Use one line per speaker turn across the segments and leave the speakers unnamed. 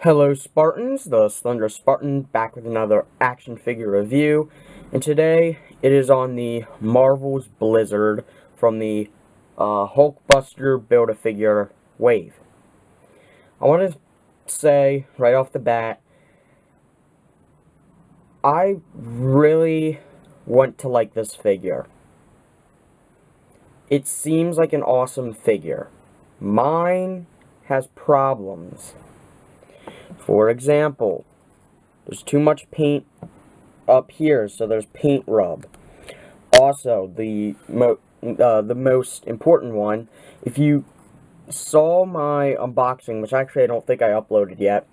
Hello Spartans, the Slender Spartan back with another action figure review, and today it is on the Marvel's Blizzard from the Hulk Buster Build-A-Figure wave. I want to say right off the bat, I really want to like this figure. It seems like an awesome figure. Mine has problems. For example, there's too much paint up here, so there's paint rub. Also, the most important one, if you saw my unboxing, which actually I don't think I uploaded yet,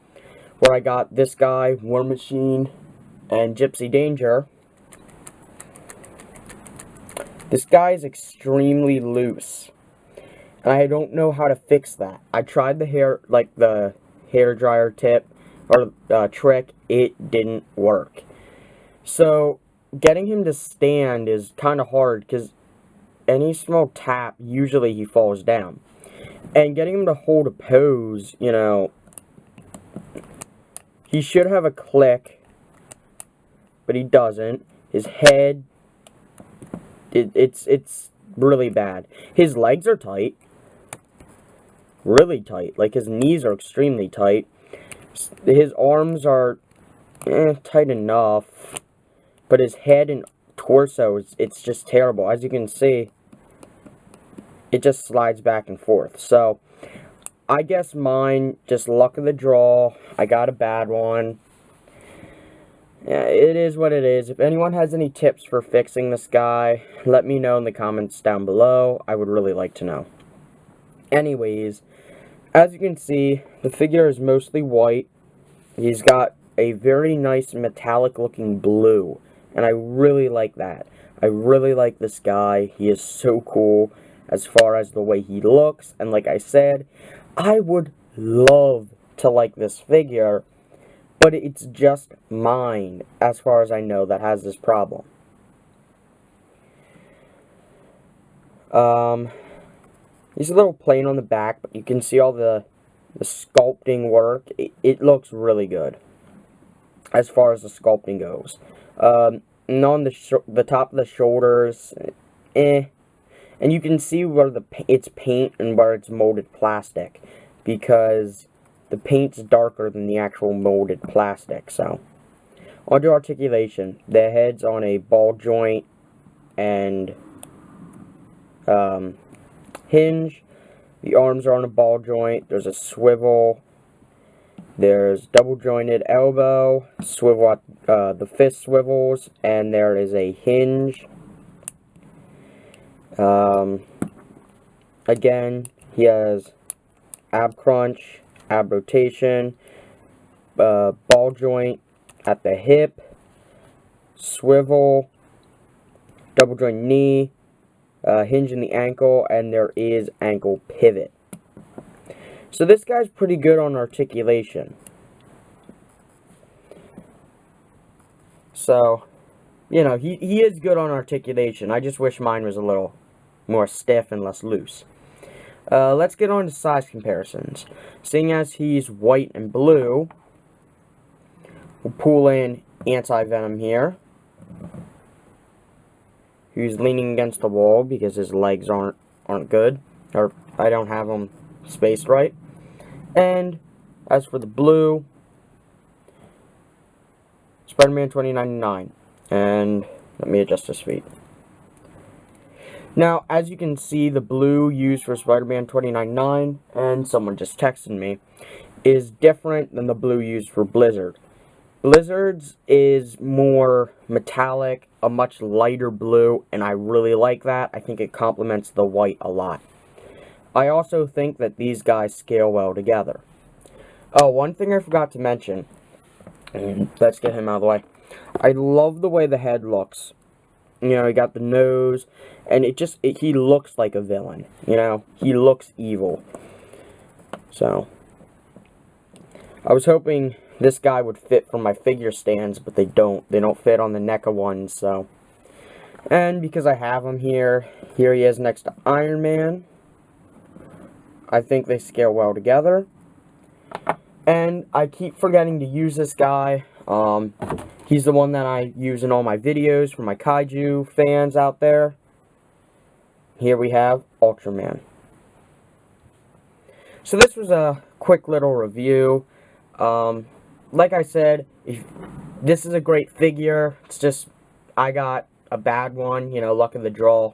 where I got this guy, War Machine, and Gypsy Danger, this guy is extremely loose, and I don't know how to fix that. I tried the hair dryer tip or trick, it didn't work. So getting him to stand is kind of hard because any small tap, usually he falls down. And getting him to hold a pose, you know, he should have a click, but he doesn't. His head, it's really bad. His legs are tight. Really tight. Like, his knees are extremely tight. His arms are tight enough, but his head and torso, it's just terrible. As you can see, it just slides back and forth. So, I guess mine, just luck of the draw. I got a bad one. Yeah, it is what it is. If anyone has any tips for fixing this guy, let me know in the comments down below. I would really like to know. Anyways, as you can see, the figure is mostly white. He's got a very nice metallic looking blue, and I really like that. I really like this guy. He is so cool as far as the way he looks, and like I said, I would love to like this figure, but it's just mine, as far as I know, that has this problem. He's a little plain on the back, but you can see all the sculpting work. It looks really good, as far as the sculpting goes. And on the top of the shoulders, And you can see where it's paint and where it's molded plastic, because the paint's darker than the actual molded plastic. So, onto articulation. The head's on a ball joint and hinge. The arms are on a ball joint. There's a swivel. There's double jointed elbow, swivel at the fist swivels, and there is a hinge. Again, he has ab crunch, ab rotation, ball joint at the hip, swivel, double joint knee, hinge in the ankle, and there is ankle pivot. So this guy's pretty good on articulation. So, you know, he is good on articulation. I just wish mine was a little more stiff and less loose. Let's get on to size comparisons. Seeing as he's white and blue, we'll pull in Anti-Venom here, who's leaning against the wall because his legs aren't good, or I don't have them spaced right. And as for the blue, Spider-Man 2099, and let me adjust his feet. Now, as you can see, the blue used for Spider-Man 2099, and someone just texted me, is different than the blue used for Blizzard. Blizzard's is more metallic, a much lighter blue, and I really like that. I think it complements the white a lot. I also think that these guys scale well together. Oh, one thing I forgot to mention, and let's get him out of the way. I love the way the head looks. You know, he got the nose, and he looks like a villain. You know, he looks evil. So, I was hoping this guy would fit for my figure stands, but they don't. They don't fit on the NECA ones, so. And because I have him here he is next to Iron Man. I think they scale well together. And I keep forgetting to use this guy. He's the one that I use in all my videos for my kaiju fans out there. Here we have Ultraman. So this was a quick little review. Like I said, this is a great figure. It's just, I got a bad one, you know, luck of the draw.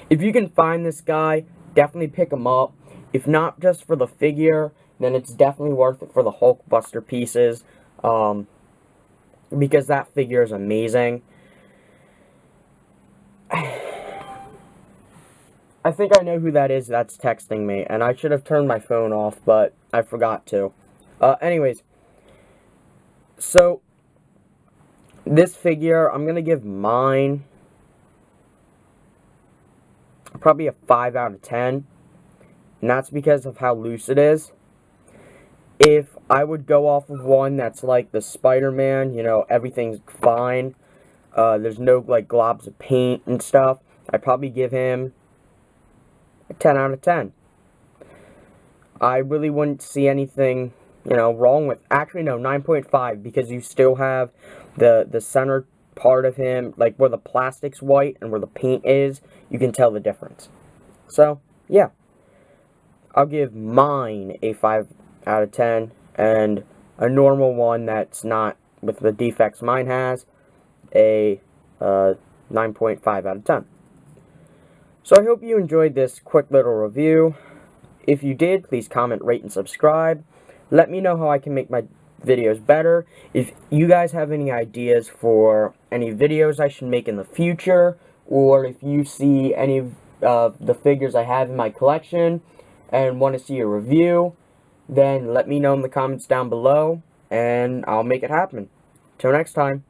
If you can find this guy, definitely pick him up. If not just for the figure, then it's definitely worth it for the Hulk Buster pieces. Because that figure is amazing. I think I know who that is that's texting me, and I should have turned my phone off, but I forgot to. Anyways, so this figure, I'm gonna give mine probably a 5 out of 10, and that's because of how loose it is. If I would go off of one that's like the Spider-Man, you know, everything's fine, there's no like globs of paint and stuff, I'd probably give him a 10 out of 10. I really wouldn't see anything, you know, wrong with, actually no, 9.5, because you still have the center part of him, like where the plastic's white and where the paint is, you can tell the difference. So, yeah. I'll give mine a 5 out of 10, and a normal one that's not with the defects mine has, a 9.5 out of 10. So I hope you enjoyed this quick little review. If you did, please comment, rate, and subscribe. Let me know how I can make my videos better. If you guys have any ideas for any videos I should make in the future, or if you see any of the figures I have in my collection and want to see a review, then let me know in the comments down below, and I'll make it happen. Till next time.